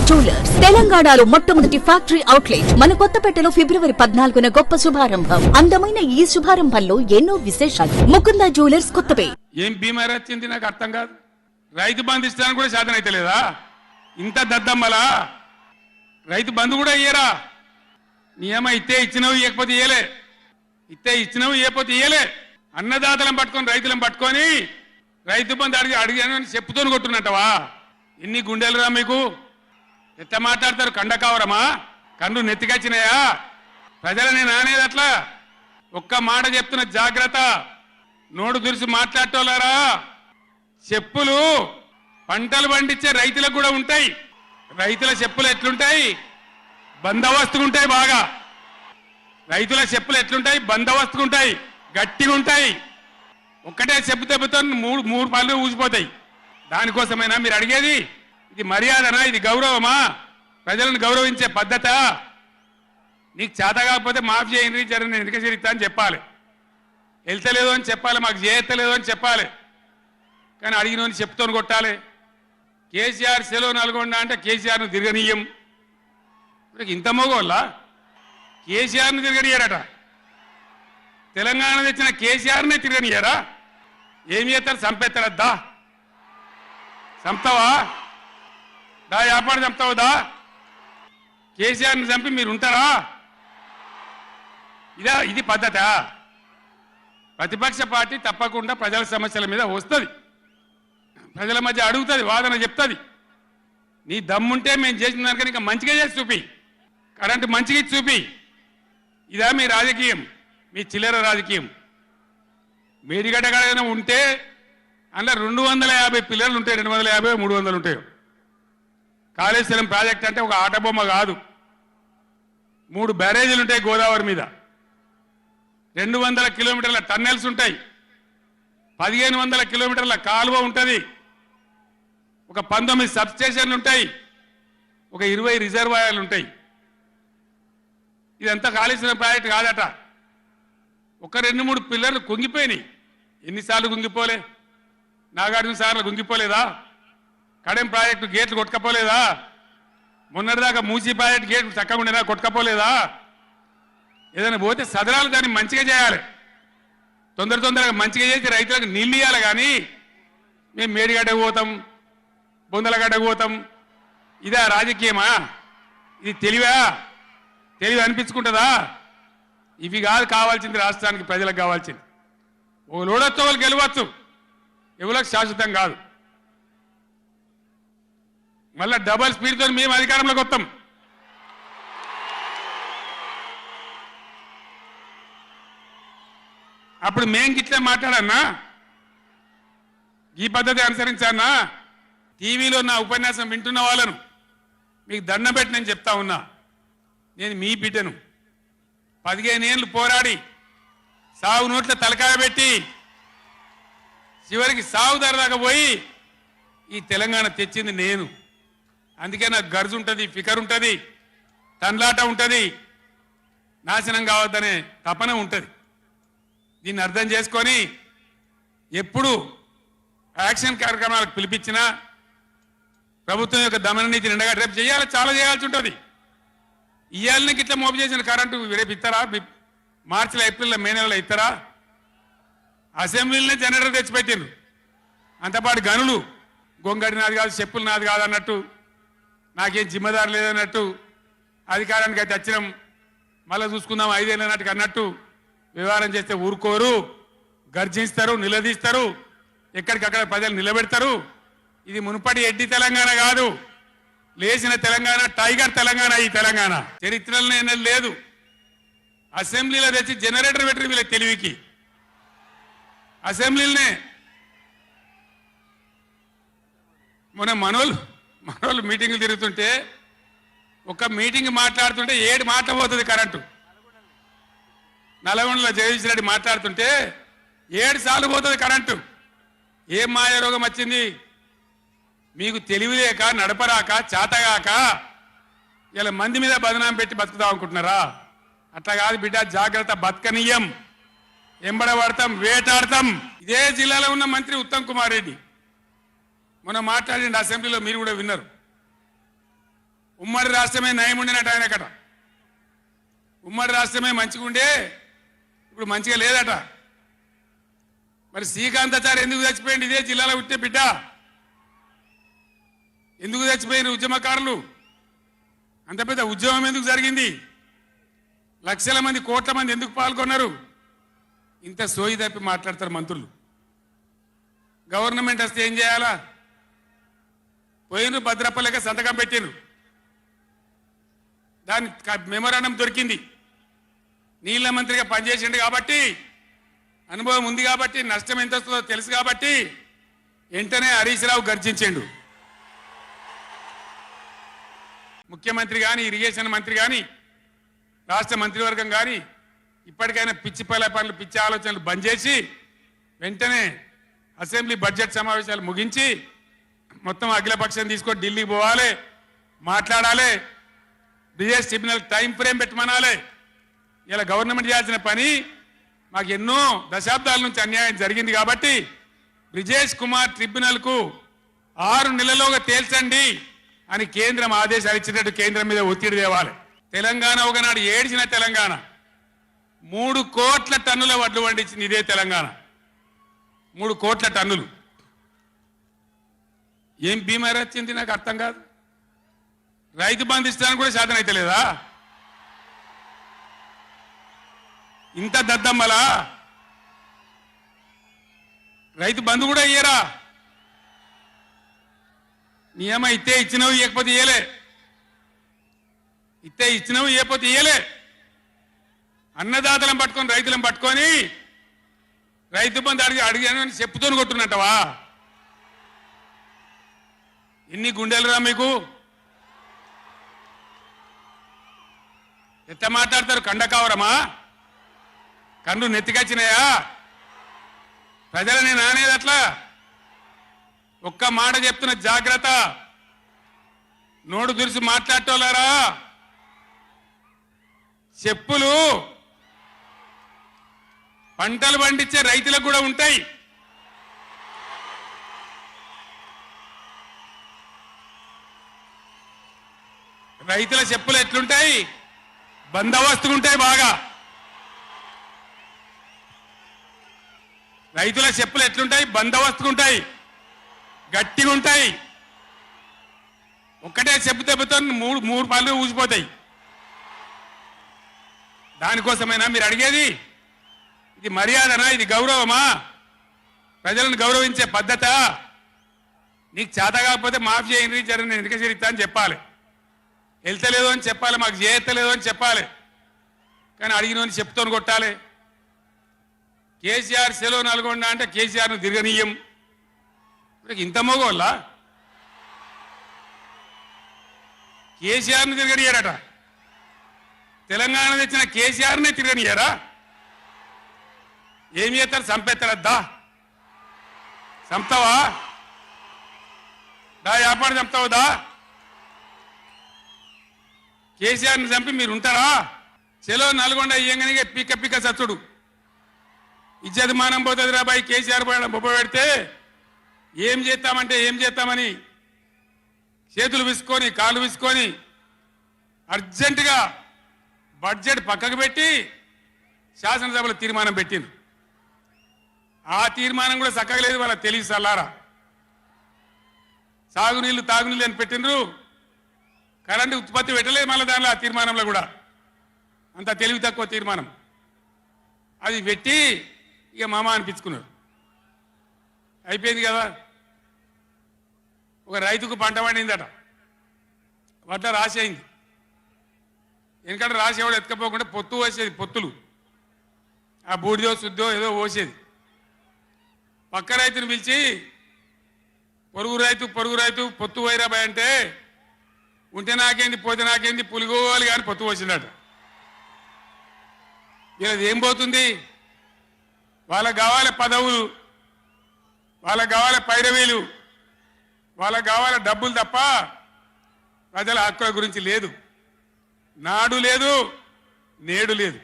Jewellers తెలంగాణలో మొట్టమొదటి factory outlet మన కొత్తపేటలో ఫిబ్రవరి 14న గొప్ప శుభారంభం. అందమైన ఈ శుభారంభంలో ఎన్నో విశేషాలు. ముకుంద జ్యువెలర్స్ కొత్తపేట. ఏం బీమారి వచ్చింది నాకు అర్థం కాదు. రైతు బంధు ఇస్తాను కూడా సాధన అయితే లేదా? ఇంత దద్దమ్మలా రైతు బంధు కూడా ఇయ్యరా? నియమ ఇస్తే ఇచ్చినవి ఇవ్వకపోతే ఇయ్యలే, ఇస్తే ఇచ్చినవి ఇవ్వకపోతే ఇయ్యలే. అన్నదాతలను పట్టుకొని రైతులను పట్టుకొని రైతు బంధు అడిగాను అని చెప్పుతోని కొట్టున్నట్టవా? ఎన్ని గుండెలు రా మీకు? ఎట్లా మాట్లాడతారు? కండకావరమా? కన్ను నెత్తికొచ్చినాయా? ప్రజలని నానేది అట్లా. ఒక్క మాట చెప్తున్న జాగ్రత్త. నోడు దురిసి మాట్లాడటోలారా, చెప్పులు పంటలు పండించే రైతులకు కూడా ఉంటాయి. రైతుల చెప్పులు ఎట్లుంటాయి? బందోబస్తుగా ఉంటాయి. బాగా రైతుల చెప్పులు ఎట్లుంటాయి? బందోబస్తుగా ఉంటాయి, గట్టిగా ఉంటాయి. ఒక్కటే చెప్పు దెబ్బతో మూడు పళ్ళు ఊసిపోతాయి. దానికోసమైనా మీరు అడిగేది? ఇది మర్యాదనా? ఇది గౌరవమా? ప్రజలను గౌరవించే పద్ధత? నీకు చేత కాకపోతే మాఫ్ చేయండి, జరగని వెనుక చేరిస్తా అని చెప్పాలి. వెళ్తలేదు అని చెప్పాలి, మాకు చేయత్తలేదు అని చెప్పాలి. కానీ అడిగిన చెప్తోని కొట్టాలి. కేసీఆర్ సెలవు నల్గొండ అంటే కేసీఆర్ను తిరగనీయం. ఇంత మోగోళ్ళ కేసీఆర్ను తిరగనియారట. తెలంగాణ తెచ్చిన కేసీఆర్నే తిరగనియారా? ఏం చేస్తారు? చంపేస్తారద్దా? చంపుతావా దా? వ్యాపారం చంపుతావు దా? కేసీఆర్ని చంపి మీరు ఉంటారా? ఇది పద్ధత? ప్రతిపక్ష పార్టీ తప్పకుండా ప్రజల సమస్యల మీద వస్తుంది, ప్రజల మధ్య అడుగుతుంది, వాదన చెప్తుంది. నీ దమ్ముంటే మేము చేసిన దానికన్నా ఇంకా మంచిగా చేసి చూపి, కరెంటు మంచిగా చూపి. ఇదా మీ రాజకీయం? మీ చిల్లర రాజకీయం. మేడిగడ్డ కాడ ఉంటే అందులో 250 పిల్లర్లు ఉంటాయి, 250 300 ఉంటాయి. కాళేశ్వరం ప్రాజెక్ట్ అంటే ఒక ఆట బొమ్మ కాదు. 3 బ్యారేజీలు ఉంటాయి గోదావరి మీద, 200 కిలోమీటర్ల టన్నెల్స్ ఉంటాయి, 1500 కిలోమీటర్ల కాలువ ఉంటుంది, ఒక 19 సబ్స్టేషన్లు ఉంటాయి, ఒక 20 రిజర్వాయర్లు ఉంటాయి. ఇదంతా కాళేశ్వరం ప్రాజెక్ట్ కాదట. ఒక 2-3 పిల్లర్లు కుంగిపోయినాయి. ఎన్నిసార్లు కుంగిపోలే? నాగార్జున సార్లు కుంగిపోలేదా? కడెం ప్రాజెక్టు గేట్లు కొట్టుకపోలేదా? మొన్నటిదాకా మూసీ ప్రాజెక్టు గేట్లు చక్కగా ఉండేదా? కొట్టుకపోలేదా? ఏదైనా పోతే సదరాలు దాన్ని మంచిగా చేయాలి, తొందరగా మంచిగా చేసి రైతులకు నీళ్ళు ఇవ్వాలి. కానీ మేము మేడిగడ్డకు పోతాం, బొందలగడ్డకు పోతాం. ఇదా రాజకీయమా? ఇది తెలివా? తెలివి అనిపించుకుంటుందా? ఇవి కాదు కావాల్సింది రాష్ట్రానికి, ప్రజలకు కావాల్సింది. ఓ లోడొచ్చో వాళ్ళు గెలవచ్చు, ఎవరికి శాశ్వతం కాదు. మళ్ళా డబల్ స్పీడ్తో మేము అధికారంలోకి వస్తాం. అప్పుడు మేం గిట్లే మాట్లాడన్నా, ఈ పద్ధతి అనుసరించానా? టీవీలో నా ఉపన్యాసం వింటున్న వాళ్ళను మీకు దండం పెట్టి నేను చెప్తా ఉన్నా, నేను మీ బిడ్డను. 15 ఏళ్ళు పోరాడి సాగు నోట్ల తలకాయ పెట్టి చివరికి సాగు ధరదాకా పోయి ఈ తెలంగాణ తెచ్చింది నేను. అందుకే నాకు గర్జు ఉంటుంది, ఫికర్ ఉంటుంది, తన్లాట ఉంటుంది, నాశనం కావద్దనే తపన ఉంటుంది. దీన్ని అర్థం చేసుకొని ఎప్పుడు యాక్షన్ కార్యక్రమాలకు పిలిపించినా ప్రభుత్వం యొక్క దమన నీతిని ఎండగా రేపు చేయాలి, చాలా చేయాల్సి ఉంటుంది. ఇవాళకి ఇట్లా మోపు చేసిన కరెంటు రేపు ఇస్తారా? మార్చిలో, ఏప్రిల్లో, మే నెలలో ఇస్తారా? అసెంబ్లీలోనే జనరేటర్ తెచ్చిపెట్టిండ్రు. అంతపాటు గనులు గొంగడి నాది కాదు, చెప్పులు నాది కాదు అన్నట్టు, నాకేం జిమ్మదారు లేదన్నట్టు, అధికారానికి అయితే వచ్చినాం మళ్ళీ చూసుకుందాం 5 ఏళ్ళు అన్నట్టుగా అన్నట్టు వ్యవహారం చేస్తే ఊరుకోరు, గర్జిస్తారు, నిలదీస్తారు, ఎక్కడికక్కడ ప్రజలు నిలబెడతారు. ఇది మునుపటి ఎడ్డి తెలంగాణ కాదు, లేచిన తెలంగాణ, టైగర్ తెలంగాణ. ఈ తెలంగాణ చరిత్రలో లేదు. అసెంబ్లీలో తెచ్చి జనరేటర్ పెట్టరు వీళ్ళ తెలివికి. అసెంబ్లీలోనే మొన్న మనోళ్ళు మీటింగ్లు తిరుగుతుంటే, ఒక మీటింగ్ మాట్లాడుతుంటే 7 మాటలు పోతుంది కరెంటు. నల్గొండలో జగదీష్ రెడ్డి మాట్లాడుతుంటే 7 సార్లు పోతుంది కరెంటు. ఏం మాయారోగం వచ్చింది మీకు? తెలివి లేక, నడపరాక, చేతగాక ఇలా మంది మీద బదనాం పెట్టి బతుకుదాం అనుకుంటున్నారా? అట్లా కాదు బిడ్డ, జాగ్రత్త. బతకనీయం, ఎంబడబడతాం, వేటాడతాం. ఇదే జిల్లాలో ఉన్న మంత్రి ఉత్తమ్ కుమార్ రెడ్డి మొన్న మాట్లాడిండు అసెంబ్లీలో, మీరు కూడా విన్నారు. ఉమ్మడి రాష్ట్రమే నయం ఉండినట్టు ఆయనకట. ఉమ్మడి రాష్ట్రమే మంచిగా ఉండే ఇప్పుడు మంచిగా లేదట. మరి శ్రీకాంతాచారి ఎందుకు చచ్చిపోయింది? ఇదే జిల్లాలో పుట్టే బిడ్డ. ఎందుకు చచ్చిపోయిన ఉద్యమకారులు? అంత పెద్ద ఉద్యమం ఎందుకు జరిగింది? లక్షల మంది కోట్ల మంది ఎందుకు పాల్గొన్నారు? ఇంత సోయి తప్పి మాట్లాడతారు మంత్రులు. గవర్నమెంట్ వస్తే ఏం చేయాలా? పోయినరు భద్రప్పలేక సంతకం పెట్టినరు. దాని మెమోరాండం దొరికింది. నీళ్ల మంత్రిగా పనిచేసిండు కాబట్టి, అనుభవం ఉంది కాబట్టి, నష్టం ఎంత వస్తుందో తెలుసు కాబట్టి వెంటనే హరీష్ రావు గర్జించిండు. ముఖ్యమంత్రి కానీ, ఇరిగేషన్ మంత్రి కానీ, రాష్ట్ర మంత్రివర్గం కానీ ఇప్పటికైనా పిచ్చి పనులు, పిచ్చి ఆలోచనలు బంద్ చేసి వెంటనే అసెంబ్లీ బడ్జెట్ సమావేశాలు ముగించి మొత్తం అఖిలపక్షం తీసుకొని ఢిల్లీకి పోవాలి, మాట్లాడాలి. బ్రిజేష్ ట్రిబ్యునల్ టైం ఫ్రేమ్ పెట్టమనాలి. ఇలా గవర్నమెంట్ చేయాల్సిన పని మాకు ఎన్నో దశాబ్దాల నుంచి అన్యాయం జరిగింది కాబట్టి బ్రిజేష్ కుమార్ ట్రిబ్యునల్కు 6 నెలల్లోగా తేల్చండి అని కేంద్రం ఆదేశాలు ఇచ్చినట్టు కేంద్రం మీద ఒత్తిడి తేవాలి. తెలంగాణ ఒకనాడు ఏడ్చిన తెలంగాణ 3 కోట్ల టన్నుల వడ్లు పండించింది ఇదే తెలంగాణ. 3 కోట్ల టన్నులు. ఏం బీమారీ వచ్చింది నాకు అర్థం కాదు. రైతు బంధు ఇస్తానికి కూడా శాతం అయితే లేదా? ఇంత దద్దమ్మలా? రైతు బంధు కూడా ఇయ్యరా? నియమ ఇస్తే ఇచ్చినవి, ఇవ్వకపోతే ఇయ్యలే. ఇస్తే ఇచ్చినవి, ఇవ్వకపోతే ఇయ్యలే. అన్నదాతలను పట్టుకొని, రైతులను పట్టుకొని రైతు బంధు అడిగానని చెప్పుతోని కొట్టున్నట్టవా? ఎన్ని గుండెలురా మీకు? ఎట్లా మాట్లాడతారు? కండకావరమా? కన్ను నెత్తికొచ్చినాయా? ప్రజలని నానేది అట్లా? ఒక్క మాట చెప్తున్న జాగ్రత్త. నోడు దురిసి మాట్లాడటోళ్ళారా? చెప్పులు పంటలు పండించే రైతులకు కూడా ఉంటాయి. రైతుల చెప్పులు ఎట్లుంటాయి? బందోబస్తుగా ఉంటాయి బాగా. రైతుల చెప్పులు ఎట్లుంటాయి? బందోబస్తుగా ఉంటాయి, గట్టిగా ఉంటాయి. ఒక్కటే చెప్పు దెబ్బతో మూడు పళ్ళు ఊసిపోతాయి. దానికోసమైనా మీరు అడిగేది? ఇది మర్యాదనా? ఇది గౌరవమా? ప్రజలను గౌరవించే పద్ధత? నీకు చేత కాకపోతే మాఫ్ చేయండి, జరిగిన వెనుక చరిత్ర అని చెప్పాలి. వెళ్తలేదు అని చెప్పాలి, మాకు చేయలేదు అని చెప్పాలి. కానీ అడిగినోని చెప్తోని కొట్టాలి. కేసీఆర్ సెలవు నల్గొండ అంటే కేసీఆర్ను తిరగనీయం. ఇంత మోగోళ్ళ కేసీఆర్ను తిరగనియారట. తెలంగాణ తెచ్చిన కేసీఆర్నే తిరగనియారా? ఏమి చేస్తారు? చంపేస్తారద్దా? చంపుతావా? దా వ్యాపారం చంపుతావుదా? కేసీఆర్ని చంపి మీరు ఉంటారా? సెలవు నల్గొండ ఇయ్యంగానే పిక్క పిక్క సచ్చుడు. ఇజ్జత్ మానం పోతుంది రా బాయ్. కేసీఆర్ బొబ్బ పెడితే ఏం చేస్తామంటే ఏం చేస్తామని చేతులు విసుకొని, కాళ్ళు విసుకొని అర్జెంటుగా బడ్జెట్ పక్కకు పెట్టి శాసనసభలో తీర్మానం పెట్టింది. ఆ తీర్మానం కూడా చక్కగా లేదు. వాళ్ళ తెలివి సల్లారా. సాగునీళ్ళు, తాగునీళ్ళు అని పెట్టిండ్రు. కరెంటు ఉత్పత్తి పెట్టలేదు మళ్ళీ దానిలో. ఆ తీర్మానంలో కూడా అంత తెలివి తక్కువ తీర్మానం. అది పెట్టి ఇక మామ అనిపించుకున్నారు. అయిపోయింది కదా. ఒక రైతుకు పంట పండిందట, వడ్ల రాసి అయింది. ఎందుకంటే రాసి ఎవడు ఎత్తుకపోకుండా పొత్తు పోసేది. పొత్తులు ఆ బూడిదో శుద్ధో ఏదో పోసేది. పక్క రైతుని పిలిచి పొరుగు రైతు పొత్తు వైరాబాయ్ అంటే ఉంటే నాకేంది పోతే నాకేంది పులిగోవాలి కానీ పొత్తు పోసిందట. వీళ్ళది ఏం పోతుంది? వాళ్ళకు కావాలి పదవులు, వాళ్ళకు కావాలి పైరవీలు, వాళ్ళకు కావాలి డబ్బులు తప్ప ప్రజల హక్కుల గురించి లేదు. నాడు లేదు, నేడు లేదు.